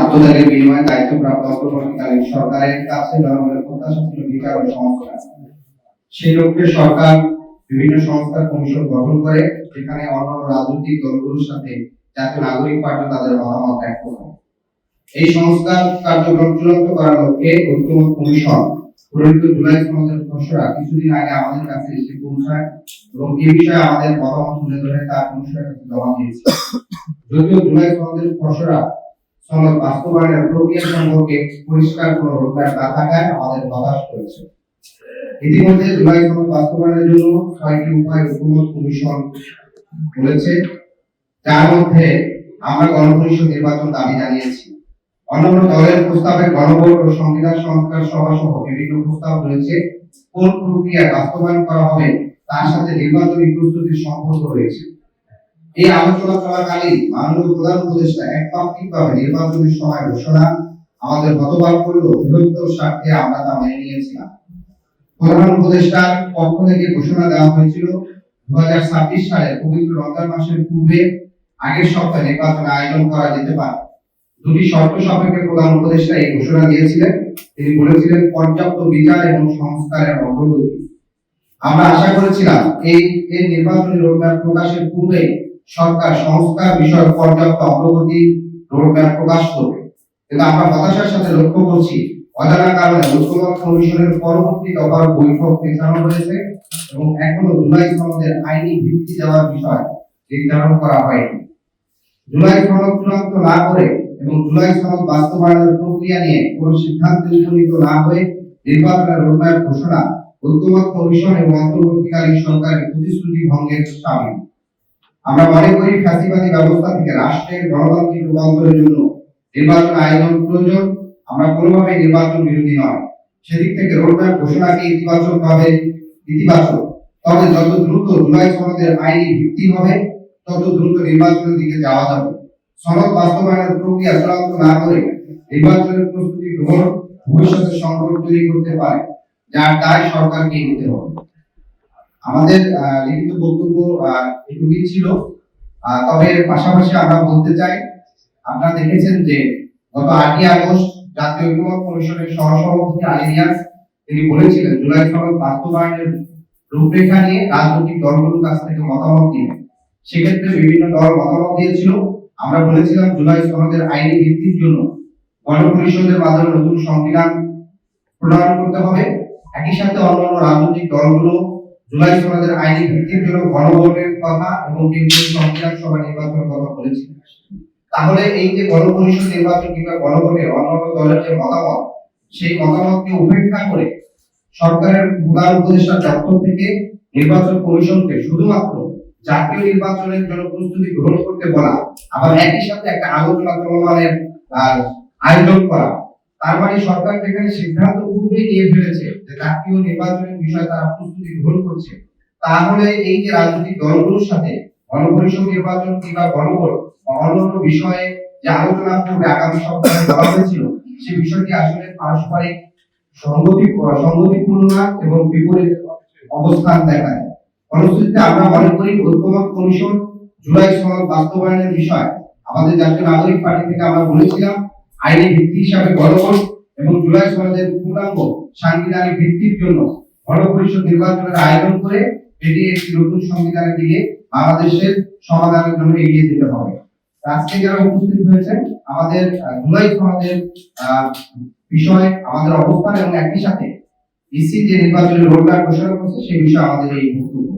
আত্মত্যাগের বিনিময়ে দায়িত্বপ্রাপ্ত অন্তর্বর্তীকালীন সরকারের কাছে জনগণের প্রত্যাশা ছিল বিচার ও সংস্কার। সেই লক্ষ্যে সরকার বিভিন্ন সংস্থার কমিশন গঠন করে, যেখানে অন্যান্য রাজনৈতিক দলগুলোর সাথে জাতীয় নাগরিক পার্টি তাদের মতামত ব্যক্ত করে। এই সংস্কার কার্যক্রম চূড়ান্ত করার লক্ষ্যে ঐক্যমত কমিশন প্রণীত জুলাই সনদের খসড়া কিছুদিন আগে আমাদের কাছে এসে পৌঁছায় এবং এই বিষয়ে আমাদের মতামত তুলে ধরে তা কমিশনের কাছে জমা দিয়েছে। যদিও জুলাই সনদের খসড়া সনদ বাস্তবায়নের প্রক্রিয়া সম্পর্কে পরিষ্কার কোনো রোডম্যাপ না থাকায় আমাদের হতাশ করেছে। ইতিমধ্যে জুলাই সনদ বাস্তবায়নের জন্য ৬টি উপায় ঐক্যমত কমিশন বলেছে, যার মধ্যে আমরা গণপরিষদ নির্বাচন দাবি জানিয়েছি। অন্যান্য দলের প্রস্তাবে গণভোট ও সংবিধান সংস্কার সভা সহ বিভিন্ন প্রস্তাব রয়েছে। কোন প্রক্রিয়া বাস্তবায়ন করা হবে তার সাথে নির্বাচনী প্রস্তুতির সম্পর্ক রয়েছে। এই আলোচনা চলাকালীন মাননীয় প্রধান উপদেষ্টা একপাক্ষিকভাবে নির্বাচনের সময় ঘোষণা আমাদের হতবাক করলেও বৃহত্তর স্বার্থে আমরা তা মেনে নিয়েছিলাম। প্রধান উপদেষ্টার পক্ষ থেকে ঘোষণা দেওয়া হয়েছিল 2026 সালের পবিত্র রমজান মাসের পূর্বে আগের সপ্তাহে নির্বাচন আয়োজন করা যেতে পারে। দুটি শর্ত সাপেক্ষে প্রধান উপদেষ্টা এই ঘোষণা দিয়েছিলেন। তিনি বলেছিলেন পর্যাপ্ত বিচার এবং সংস্কারের অগ্রগতি। আমরা আশা করেছিলাম এই নির্বাচনী রোডম্যাপ প্রকাশের পূর্বে সরকার সংস্কার বিষয়ক পর্যাপ্ত অগ্রগতি রোডম্যাপ প্রকাশ করবে, কিন্তু আমরা হতাশার সাথে লক্ষ্য করছি অজানা কারণে ঐক্যমত কমিশনের পরবর্তী দফার বৈঠক পেছানো হয়েছে এবং এখনো জুলাই সনদের আইনি ভিত্তি দেওয়ার বিষয় নির্ধারণ করা হয়নি। জুলাই সনদ চূড়ান্ত না করে এবং জুলাই সনদ বাস্তবায়নের প্রক্রিয়া নিয়ে কোনো সিদ্ধান্তে উপনীত না হয়ে নির্বাচনের রোডম্যাপ ঘোষণা ঐক্যমত কমিশন এবং অন্তর্বর্তীকালীন সরকারের প্রতিশ্রুতি ভঙ্গের শামিল। আমরা মনে করি ফ্যাসিবাদী ব্যবস্থা থেকে রাষ্ট্রের গণতান্ত্রিক রূপান্তরের জন্য নির্বাচন আয়োজন প্রয়োজন। আমরা কোনোভাবে নির্বাচন বিরোধী নয়। সেদিক থেকে রোডম্যাপ ঘোষণাকে ইতিবাচক, তবে যত দ্রুত জুলাই সনদের আইনি ভিত্তি হবে তত দ্রুত নির্বাচনের দিকে যাওয়া যাবে। সনদ বাস্তবায়নের প্রক্রিয়া চূড়ান্ত না করে নির্বাচনের প্রস্তুতি গ্রহণ ভবিষ্যতে সংকট তৈরি করতে পারে, যার দায় সরকারকে নিতে হবে। আমাদের লিখিত বক্তব্য এটুকুই ছিল। তবে পাশাপাশি আমরা বলতে চাই, আপনারা দেখেছেন যে গত 8ই আগস্ট জাতীয় ঐক্যমত কমিশনের সহসভাপতি আলী রিয়াজ তিনি বলেছিলেন জুলাই সনদ বাস্তবায়নের রূপরেখা নিয়ে রাজনৈতিক দলগুলোর কাছ থেকে মতামত দিবেন। সেক্ষেত্রে বিভিন্ন দল মতামত দিয়েছিল। আমরা বলেছিলাম জুলাই সনদের আইনি ভিত্তির জন্য গণপরিষদের মাধ্যমে নতুন সংবিধান প্রণয়ন করতে হবে। একই সাথে অন্যান্য রাজনৈতিক দলগুলো জুলাই সনদের আইনি ভিত্তির জন্য গণভোটের কথা এবং কেন্দ্রীয় সংবিধান সভা নির্বাচনের কথা বলেছিল। তাহলে এই যে গণপরিষদ নির্বাচন কিংবা গণভোটে অন্যান্য দলের যে মতামত, সেই মতামতকে উপেক্ষা করে সরকারের প্রধান উপদেষ্টার দপ্তর থেকে নির্বাচন কমিশনকে শুধুমাত্র জাতীয় নির্বাচনের জন্য প্রস্তুতি গ্রহণ করতে বলা, আবার একই সাথে একটা আলোচনা চলমানের আয়োজন করা, তার মানে সরকার যেখানে সিদ্ধান্ত পূর্বেই নিয়ে ফেলেছে যে জাতীয় নির্বাচনের বিষয়ে তারা প্রস্তুতি গ্রহণ করছে, তাহলে এই যে রাজনৈতিক দলগুলোর সাথে গণপরিষদ নির্বাচন কিংবা গণভোট বা অন্যান্য বিষয়ে যে আলোচনা পূর্বে আগামী সপ্তাহে করা হয়েছিল, সেই বিষয়টি আসলে পারস্পরিক সংগতিপূর্ণ না এবং বিপরীত অবস্থান দেখায়। ফলশ্রুতিতে আমরা মনে করি ঐক্যমত কমিশন জুলাই সনদ বাস্তবায়নের বিষয় আমাদের জাতীয় নাগরিক পার্টি থেকে আমরা বলেছিলাম আইনি ভিত্তি হিসাবে গণভোট এবং জুলাই সনদের পূর্ণাঙ্গ সাংবিধানিক ভিত্তির জন্য গণপরিষদ নির্বাচনের আয়োজন করে এটি একটি নতুন সংবিধানের দিকে বাংলাদেশের সমাধানের জন্য এগিয়ে যেতে হবে। আজকে যারা উপস্থিত হয়েছেন, আমাদের জুলাই সনদের বিষয়, আমাদের অবস্থান এবং একই সাথে ইসি যে নির্বাচনের রোডম্যাপ ঘোষণা করছে সেই বিষয়ে আমাদের এই বক্তব্য।